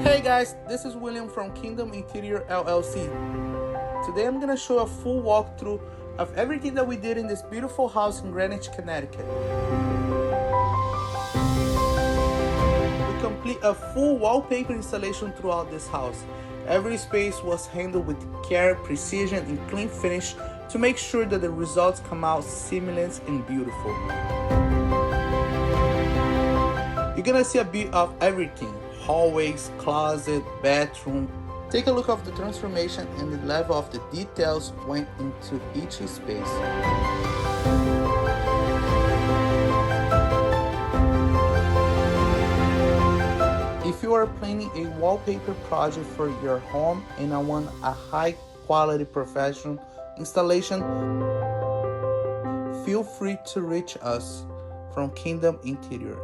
Hey guys, this is William from Kingdom Interior LLC. Today I'm gonna show a full walkthrough of everything that we did in this beautiful house in Greenwich, Connecticut. We complete a full wallpaper installation throughout this house. Every space was handled with care, precision, and clean finish to make sure that the results come out seamless and beautiful. You're gonna see a bit of everything: hallways, closet, bathroom. Take a look of the transformation and the level of the details went into each space. If you are planning a wallpaper project for your home and want a high quality professional installation, feel free to reach us from Kingdom Interior.